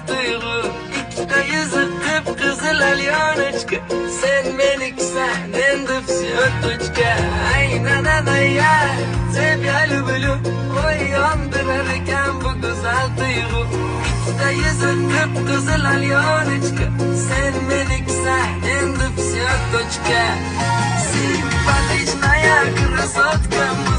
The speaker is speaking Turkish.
tuyg'u. İkide yüzü kıpkızıl alyonочка. Sen meniksen endi всё точка. Aynadan ya тебя люблю. Oy yondirar ekan bu güzel tuyg'u. İkide yüzü kıpkızıl alyonочка. Sen meniksen endi всё точка. Симпатичная красотка.